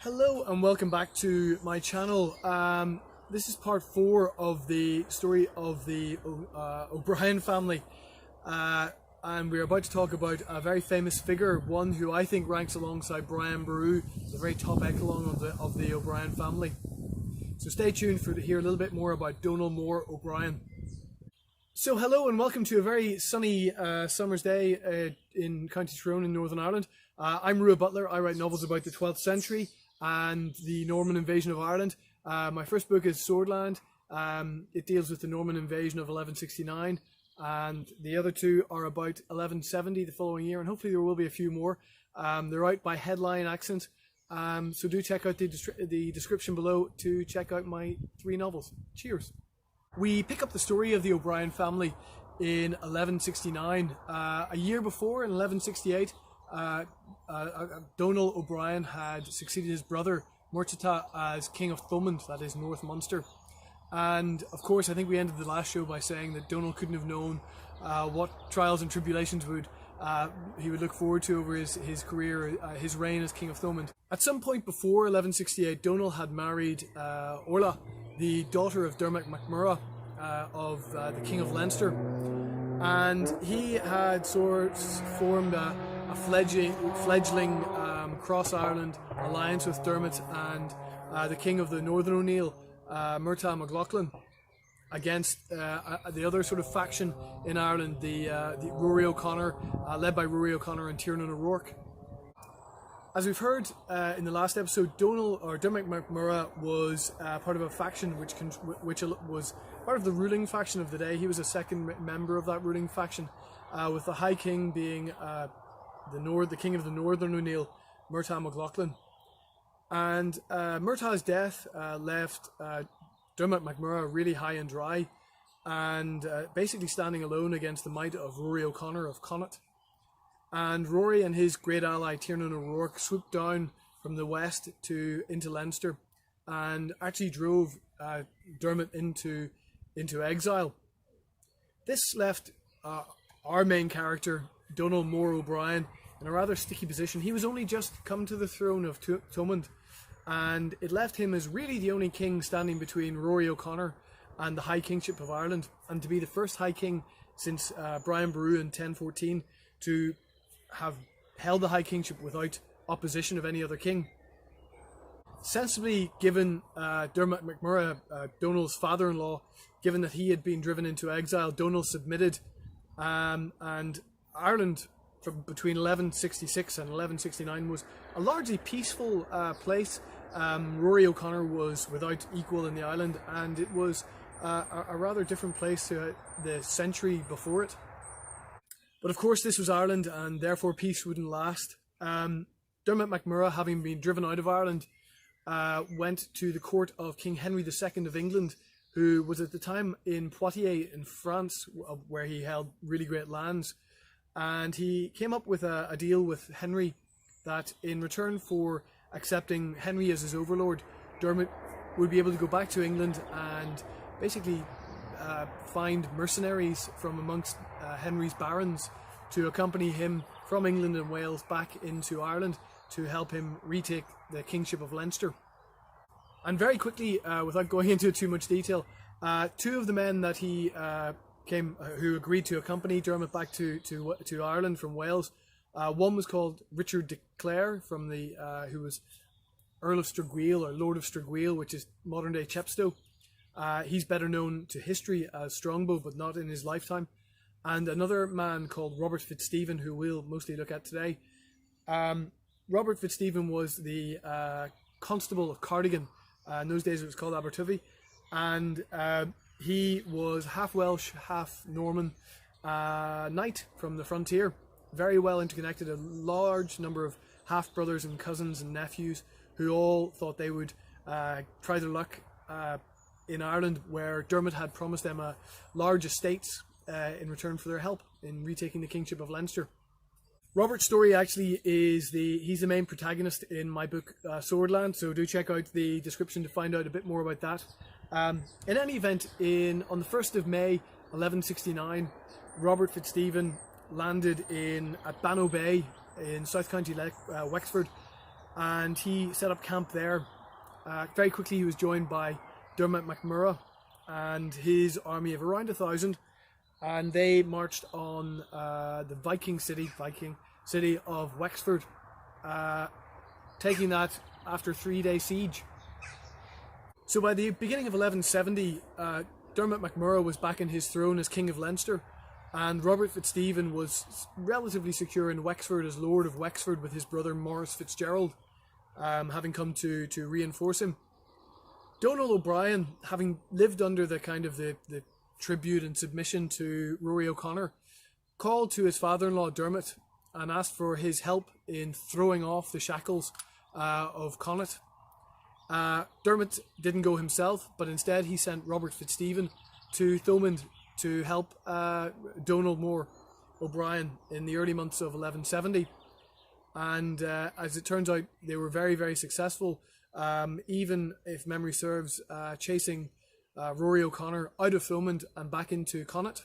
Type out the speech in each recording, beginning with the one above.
Hello and welcome back to my channel. This is part 4 of the story of the O'Brien family, and we're about to talk about a very famous figure, one who I think ranks alongside Brian Boru, the very top echelon of the O'Brien family. So stay tuned to hear a little bit more about Donal Mor O'Brien. So hello and welcome to a very sunny summer's day in County Clare in Northern Ireland. I'm Rua Butler. I write novels about the 12th century and the Norman invasion of Ireland. My first book is Swordland. It deals with the Norman invasion of 1169, and the other two are about 1170, the following year, and hopefully there will be a few more. They're out by Headline Accent, so do check out the description below to check out my 3 novels. Cheers! We pick up the story of the O'Brien family in 1169. A year before, in 1168, Donal O'Brien had succeeded his brother Murtagh as King of Thomond, that is North Munster. And of course, I think we ended the last show by saying that Donal couldn't have known what trials and tribulations he would look forward to over his career, his reign as King of Thomond. At some point before 1168, Donal had married Orla, the daughter of Dermot MacMurrough of the King of Leinster, and he had formed a fledgling cross-Ireland alliance with Dermot and the King of the Northern O'Neill, Murtagh MacLachlan, against the other sort of faction in Ireland, the Rory O'Connor, led by Rory O'Connor and Tiernan O'Rourke. As we've heard in the last episode, Dermot MacMurrough was part of a faction which was part of the ruling faction of the day. He was a second member of that ruling faction, with the High King being the King of the Northern O'Neill, Murtagh MacLachlan. And Murtagh's death left Dermot MacMurrough really high and dry, and basically standing alone against the might of Rory O'Connor of Connaught. And Rory and his great ally Tiernan O'Rourke swooped down from the west into Leinster, and actually drove Dermot into exile. This left our main character, Donal Mor O'Brien, in a rather sticky position. He was only just come to the throne of Thomond, and it left him as really the only king standing between Rory O'Connor and the High Kingship of Ireland, and to be the first High King since Brian Boru in 1014 to have held the High Kingship without opposition of any other king. Sensibly, given Dermot MacMurrough, Donal's father-in-law, given that he had been driven into exile, Donal submitted, and Ireland from between 1166 and 1169 was a largely peaceful place. Rory O'Connor was without equal in the island, and it was a rather different place to the century before it. But of course this was Ireland, and therefore peace wouldn't last. Dermot MacMurrough, having been driven out of Ireland, went to the court of King Henry II of England, who was at the time in Poitiers in France, where he held really great lands. And he came up with a deal with Henry that in return for accepting Henry as his overlord, Dermot would be able to go back to England and basically find mercenaries from amongst Henry's barons to accompany him from England and Wales back into Ireland to help him retake the kingship of Leinster. And very quickly, without going into too much detail, 2 of the men that he who agreed to accompany Dermot back to Ireland from Wales, one was called Richard de Clare, who was Earl of Stragueil, or Lord of Stragueil, which is modern day Chepstow. He's better known to history as Strongbow, but not in his lifetime. And another man called Robert Fitzstephen, who we'll mostly look at today. Robert Fitzstephen was the constable of Cardigan. In those days it was called Abertuvie, and he was half Welsh, half Norman knight from the frontier, very well interconnected, a large number of half-brothers and cousins and nephews who all thought they would try their luck in Ireland, where Dermot had promised them a large estates in return for their help in retaking the kingship of Leinster. Robert's story actually he's the main protagonist in my book Swordland, so do check out the description to find out a bit more about that. In any event, on the 1st of May 1169, Robert Fitzstephen landed at Bannow Bay in South County Wexford, and he set up camp there. Very quickly he was joined by Dermot MacMurrough and his army of around 1,000, and they marched on the Viking city of Wexford, taking that after a 3-day siege. So by the beginning of 1170, Dermot MacMurrough was back in his throne as King of Leinster, and Robert Fitzstephen was relatively secure in Wexford as Lord of Wexford, with his brother Maurice Fitzgerald having come to reinforce him. Donal O'Brien, having lived under the kind of the tribute and submission to Rory O'Connor, called to his father-in-law Dermot and asked for his help in throwing off the shackles of Connaught. Dermot didn't go himself, but instead he sent Robert Fitzstephen to Thomond to help Donal Mor O'Brien in the early months of 1170. And as it turns out, they were very, very successful, even if memory serves, chasing Rory O'Connor out of Thomond and back into Connaught.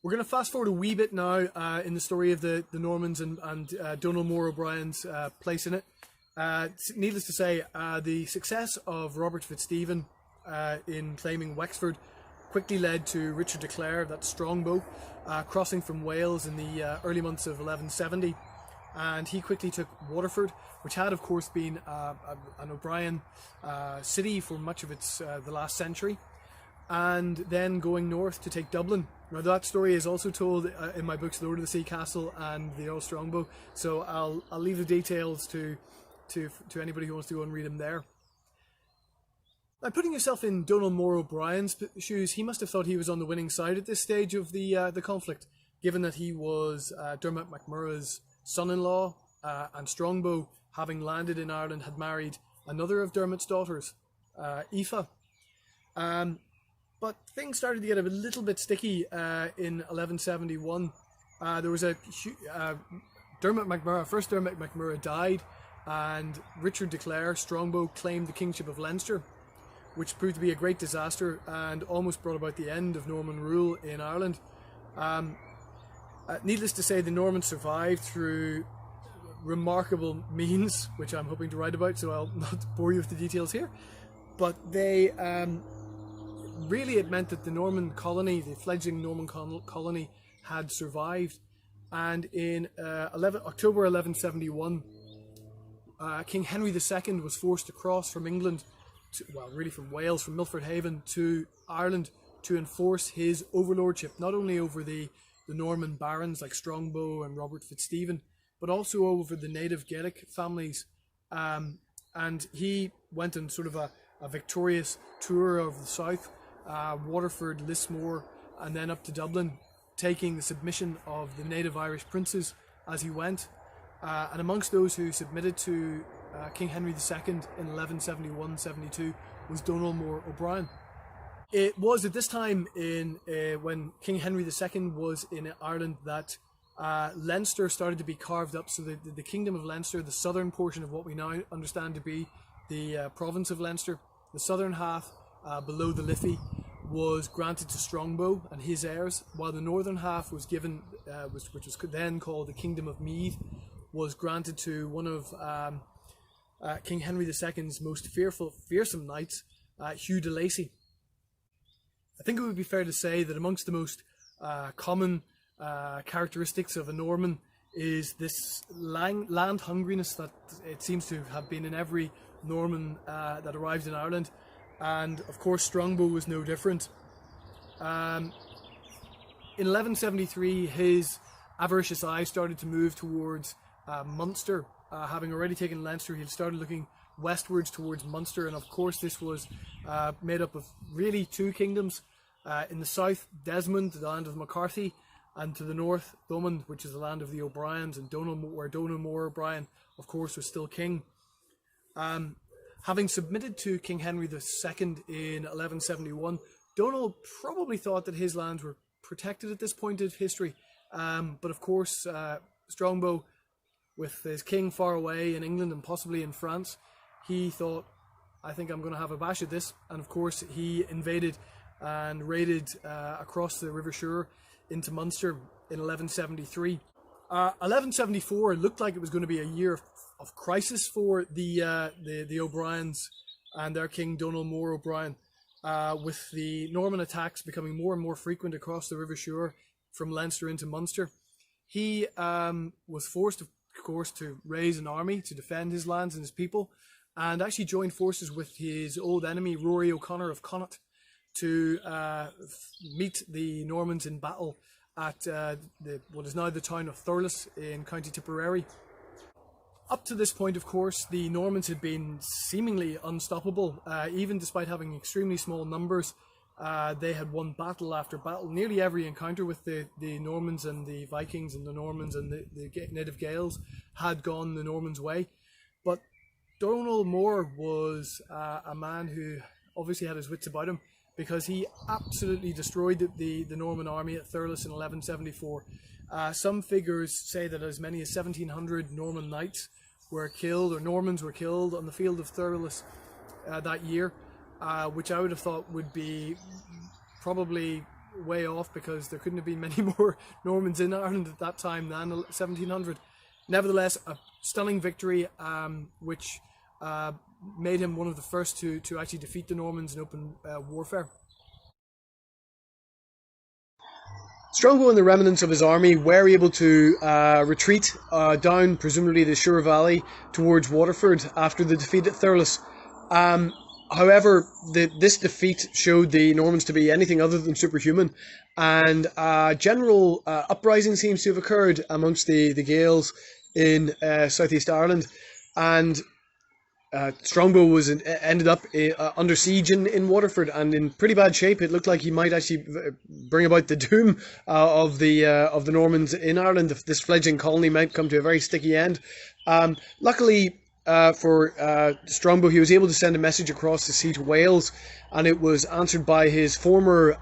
We're going to fast forward a wee bit now in the story of the Normans and Donal Mor O'Brien's place in it. Needless to say, the success of Robert Fitzstephen in claiming Wexford quickly led to Richard de Clare, that strongbow, crossing from Wales in the early months of 1170, and he quickly took Waterford, which had of course been an O'Brien city for much of its the last century, and then going north to take Dublin. Now that story is also told in my books Lord of the Sea Castle and the Earl Strongbow, so I'll leave the details to anybody who wants to go and read them there. Now, putting yourself in Donal Mor O'Brien's shoes, he must have thought he was on the winning side at this stage of the conflict, given that he was Dermot MacMurrough's son-in-law, and Strongbow, having landed in Ireland, had married another of Dermot's daughters, Aoife. But things started to get a little bit sticky in 1171. There was Dermot MacMurrough died, and Richard de Clare, Strongbow, claimed the kingship of Leinster, which proved to be a great disaster and almost brought about the end of Norman rule in Ireland. Needless to say, the Normans survived through remarkable means, which I'm hoping to write about, so I'll not bore you with the details here. But they really, it meant that the Norman colony, the fledgling Norman colony, had survived. And in October 1171, King Henry II was forced to cross from England, from Wales, from Milford Haven to Ireland, to enforce his overlordship, not only over the Norman barons like Strongbow and Robert Fitzstephen, but also over the native Gaelic families. And he went on sort of a victorious tour of the south, Waterford, Lismore, and then up to Dublin, taking the submission of the native Irish princes as he went. And amongst those who submitted to King Henry II in 1171-72 was Donal Mor O'Brien. It was at this time when King Henry II was in Ireland that Leinster started to be carved up. So the Kingdom of Leinster, the southern portion of what we now understand to be the province of Leinster, the southern half below the Liffey, was granted to Strongbow and his heirs, while the northern half was given, which was then called the Kingdom of Meath, was granted to one of King Henry II's most fearsome knights, Hugh de Lacy. I think it would be fair to say that amongst the most common characteristics of a Norman is this land hungriness that it seems to have been in every Norman that arrived in Ireland, and of course Strongbow was no different. In 1173, his avaricious eye started to move towards Munster. Having already taken Leinster, he started looking westwards towards Munster, and of course this was made up of really two kingdoms. In the south, Desmond, the land of McCarthy, and to the north, Thomond, which is the land of the O'Briens, and where Donal Mor O'Brien, of course, was still king. Having submitted to King Henry II in 1171, Donal probably thought that his lands were protected at this point of history, but of course Strongbow, with his king far away in England and possibly in France, he thought, I think I'm going to have a bash at this, and of course he invaded and raided across the River Suir into Munster in 1173. 1174 looked like it was going to be a year of crisis for the O'Briens and their king Donal Mor O'Brien, with the Norman attacks becoming more and more frequent across the River Suir from Leinster into Munster. He was forced, of course, to raise an army to defend his lands and his people, and actually joined forces with his old enemy Rory O'Connor of Connacht to meet the Normans in battle at what is now the town of Thurles in County Tipperary. Up to this point, of course, the Normans had been seemingly unstoppable, even despite having extremely small numbers. They had won battle after battle. Nearly every encounter with the Normans and the Vikings and the Normans and the native Gaels had gone the Normans' way. But Donal Mor was a man who obviously had his wits about him, because he absolutely destroyed the Norman army at Thurles in 1174. Some figures say that as many as 1,700 Norman knights were killed, or Normans were killed, on the field of Thurles that year, which I would have thought would be probably way off, because there couldn't have been many more Normans in Ireland at that time than 1,700. Nevertheless, a stunning victory, which made him one of the first to actually defeat the Normans in open warfare. Strongbow and the remnants of his army were able to retreat down, presumably, the Suir Valley towards Waterford after the defeat at Thurles. However, this defeat showed the Normans to be anything other than superhuman, and general uprising seems to have occurred amongst the Gaels in southeast Ireland, and Strongbow ended up under siege in Waterford and in pretty bad shape. It looked like he might actually bring about the doom of the Normans in Ireland. If this fledgling colony might come to a very sticky end. Luckily for Strongbow, he was able to send a message across the sea to Wales, and it was answered by his former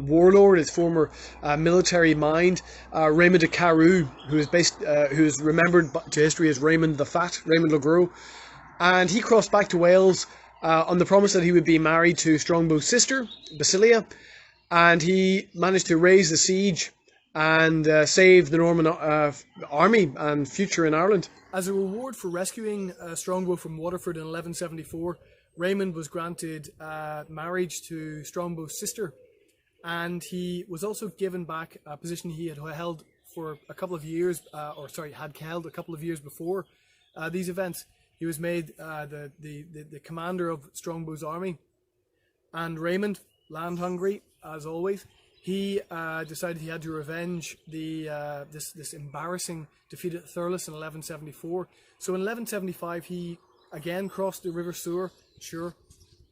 warlord, his former military mind, Raymond de Carew, who is remembered to history as Raymond the Fat, Raymond le Gros. And he crossed back to Wales on the promise that he would be married to Strongbow's sister, Basilia, and he managed to raise the siege and save the Norman army and future in Ireland. As a reward for rescuing Strongbow from Waterford in 1174, Raymond was granted marriage to Strongbow's sister, and he was also given back a position he had held for a couple of years, had held a couple of years before these events. He was made the commander of Strongbow's army, and Raymond, land hungry as always, he decided he had to revenge this embarrassing defeat at Thurles in 1174. So in 1175 he again crossed the River Suir,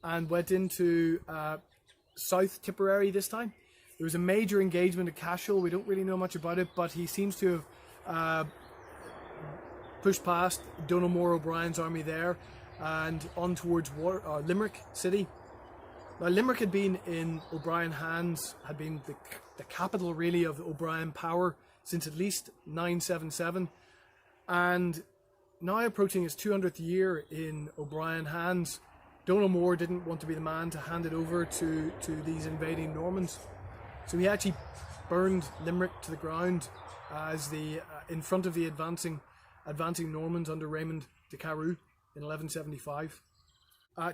and went into South Tipperary this time. There was a major engagement at Cashel. We don't really know much about it, but he seems to have pushed past Donal Mor O'Brien's army there and on towards Limerick city. Now, Limerick had been in O'Brien hands, had been the capital really of O'Brien power since at least 977, and now approaching his 200th year in O'Brien hands, Donal Mor didn't want to be the man to hand it over to these invading Normans. So he actually burned Limerick to the ground as in front of the advancing Normans under Raymond de Carew in 1175.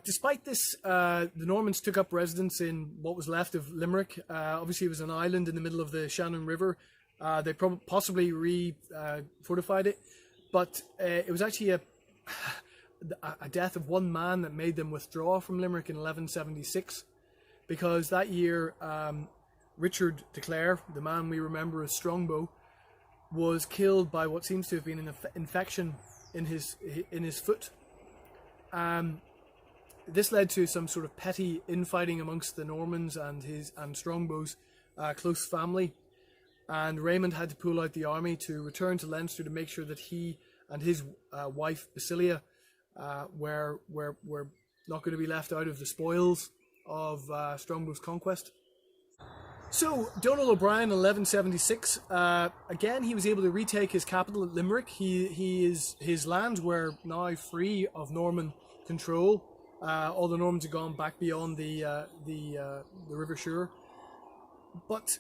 Despite this, the Normans took up residence in what was left of Limerick. Obviously, it was an island in the middle of the Shannon River. They possibly fortified it, but it was actually a death of one man that made them withdraw from Limerick in 1176, because that year Richard de Clare, the man we remember as Strongbow, was killed by what seems to have been an infection in his foot. This led to some sort of petty infighting amongst the Normans and Strongbow's close family, and Raymond had to pull out the army to return to Leinster to make sure that he and his wife Basilia were not going to be left out of the spoils of Strongbow's conquest. So Donal O'Brien in 1176, again he was able to retake his capital at Limerick. His lands were now free of Norman control. All the Normans had gone back beyond the River Suir. But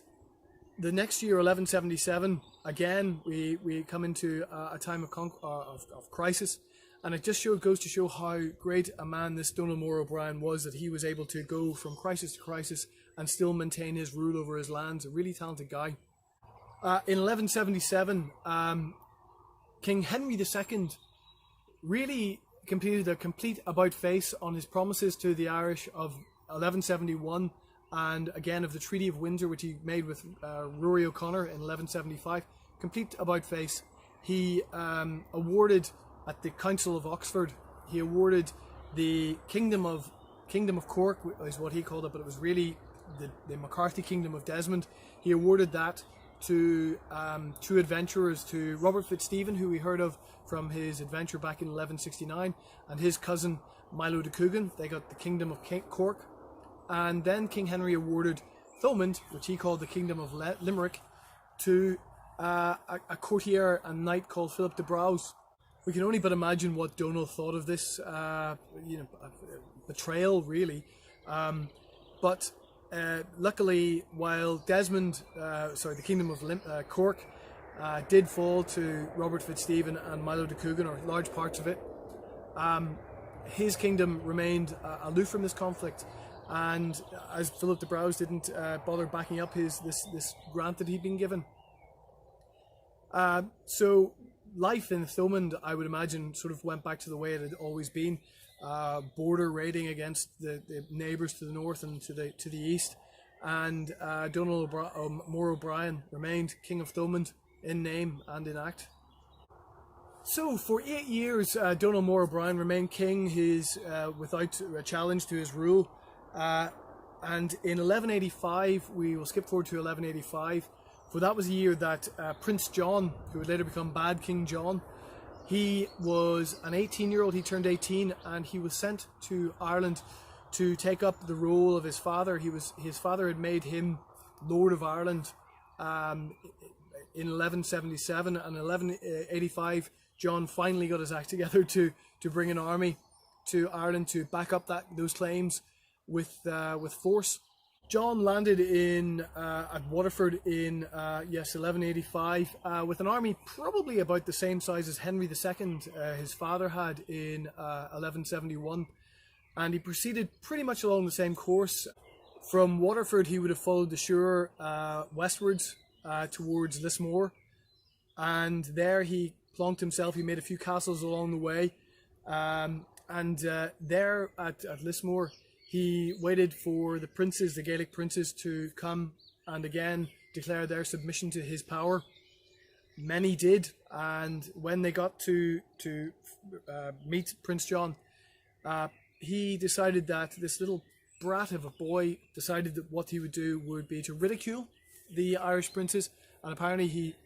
The next year, 1177, again, we come into a time of crisis, and it just goes to show how great a man this Donal Mor O'Brien was, that he was able to go from crisis to crisis and still maintain his rule over his lands. A really talented guy. In 1177, King Henry II really completed a complete about-face on his promises to the Irish of 1171, and again of the Treaty of Windsor, which he made with Rory O'Connor in 1175. Complete about-face. He awarded at the Council of Oxford, he awarded the Kingdom of Cork, is what he called it, but it was really the McCarthy Kingdom of Desmond. He awarded that to two adventurers, to Robert Fitzstephen, who we heard of from his adventure back in 1169, and his cousin Milo de Coogan. They got the Kingdom of Cork. And then King Henry awarded Thomond, which he called the Kingdom of Limerick, to a courtier and knight called Philip de Braose. We can only but imagine what Donal thought of this, betrayal, really. But luckily, while the Kingdom of Cork did fall to Robert Fitzstephen and Milo de Coogan, or large parts of it, his kingdom remained aloof from this conflict. And as Philip de Braose didn't bother backing up this grant that he'd been given. So life in Thomond, I would imagine, sort of went back to the way it had always been. Border raiding against the neighbours to the north and to the east. And Donal Mor O'Brien remained King of Thomond in name and in act. So for 8 years, Donal Mor O'Brien remained king, without a challenge to his rule. And in 1185, we will skip forward to 1185, for that was the year that Prince John, who would later become Bad King John, he was an 18-year-old, he turned 18, and he was sent to Ireland to take up the role of his father. His father had made him Lord of Ireland in 1177, and in 1185, John finally got his act together to bring an army to Ireland to back up those claims with force. John landed at Waterford in 1185 with an army probably about the same size as Henry II, his father, had in 1171, and he proceeded pretty much along the same course. From Waterford, he would have followed the Suir westwards towards Lismore, and there he plonked himself. He made a few castles along the way, and there at Lismore, he waited for the princes, the Gaelic princes, to come and again declare their submission to his power. Many did, and when they got to meet Prince John, he decided that this little brat of a boy decided that what he would do would be to ridicule the Irish princes, and apparently he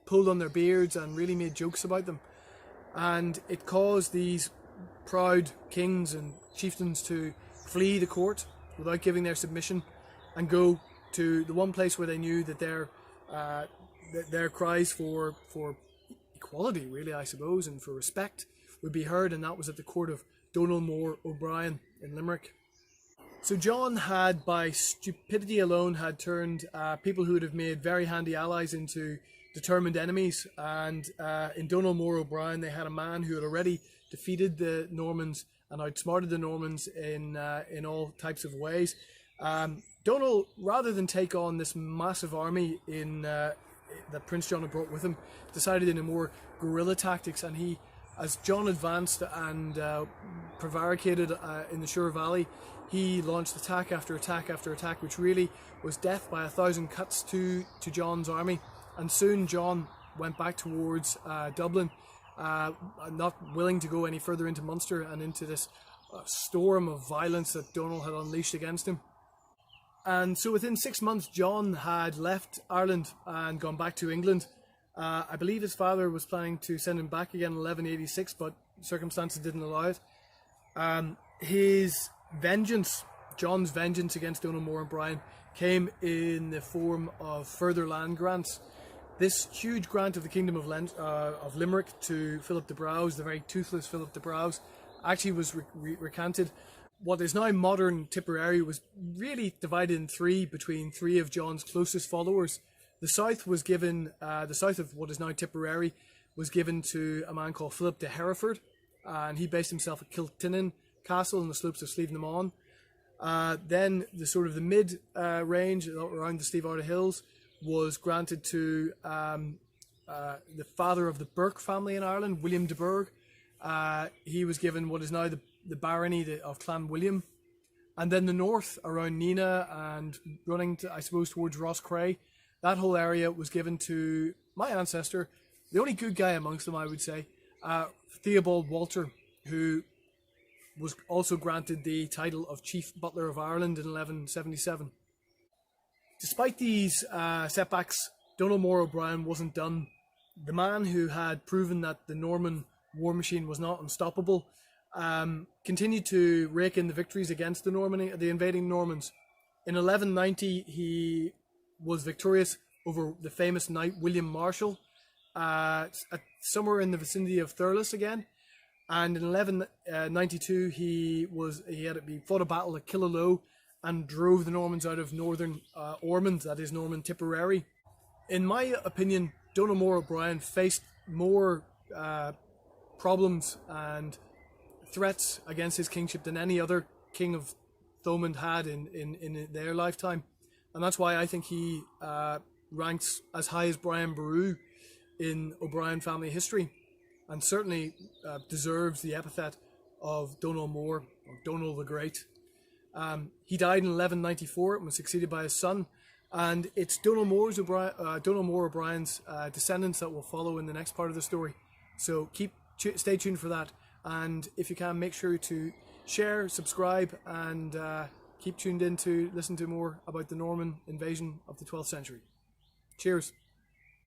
pulled on their beards and really made jokes about them. And it caused these proud kings and chieftains to flee the court without giving their submission and go to the one place where they knew that their cries for equality, really, I suppose, and for respect would be heard, and that was at the court of Donal Mor O'Brien in Limerick. So John had, by stupidity alone, had turned people who would have made very handy allies into determined enemies, and in Donal Mor O'Brien they had a man who had already defeated the Normans and outsmarted the Normans in all types of ways. Donal, rather than take on this massive army that Prince John had brought with him, decided in a more guerrilla tactics, and he, as John advanced and prevaricated in the Suir Valley, he launched attack after attack after attack, which really was death by 1,000 cuts to John's army. And soon John went back towards Dublin, not willing to go any further into Munster and into this storm of violence that Donal had unleashed against him. And so within 6 months, John had left Ireland and gone back to England. I believe his father was planning to send him back again in 1186, but circumstances didn't allow it. John's vengeance against Donal Mor O'Brien, came in the form of further land grants. This huge grant of the Kingdom of Limerick to Philip de Braose, the very toothless Philip de Braose, actually was recanted. What is now modern Tipperary was really divided in three between three of John's closest followers. The south was given, the south of what is now Tipperary, was given to a man called Philip de Hereford, and he based himself at Kiltinnan Castle on the slopes of Slieve na Mon. Then the sort of the mid range around the Slieve Arda Hills was granted to the father of the Burke family in Ireland, William de Burgh. He was given what is now the barony of Clan William. And then the north around Nina and running to, I suppose, towards Rosscray, that whole area was given to my ancestor, the only good guy amongst them, I would say, Theobald Walter, who was also granted the title of Chief Butler of Ireland in 1177. Despite these setbacks, Donal Mor O'Brien wasn't done. The man who had proven that the Norman war machine was not unstoppable continued to rake in the victories against the invading Normans. In 1190, he was victorious over the famous knight William Marshall, somewhere in the vicinity of Thurles again. And in 1192, he fought a battle at Killaloe and drove the Normans out of northern Ormond, that is Norman Tipperary. In my opinion, Donal Mor O'Brien faced more problems and threats against his kingship than any other king of Thomond had in their lifetime. And that's why I think he ranks as high as Brian Boru in O'Brien family history, and certainly deserves the epithet of Donal Mor, or Donal the Great. He died in 1194 and was succeeded by his son, and it's Donal Mor O'Brien's descendants that will follow in the next part of the story. So stay tuned for that, and if you can, make sure to share, subscribe, and keep tuned in to listen to more about the Norman invasion of the 12th century. Cheers.